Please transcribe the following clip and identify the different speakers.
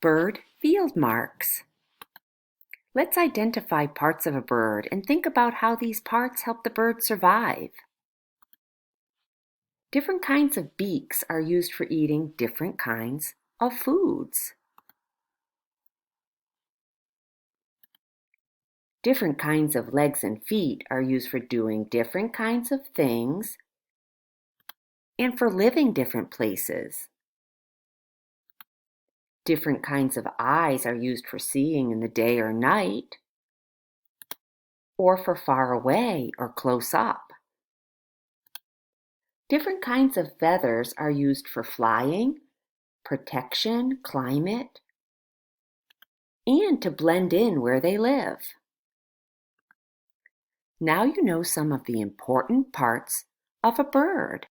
Speaker 1: Bird field marks. Let's identify parts of a bird and think about how these parts help the bird survive. Different kinds of beaks are used for eating different kinds of foods. Different kinds of legs and feet are used for doing different kinds of things and for living different places. Different kinds of eyes are used for seeing in the day or night, or for far away or close up. Different kinds of feathers are used for flying, protection, climate, and to blend in where they live. Now you know some of the important parts of a bird.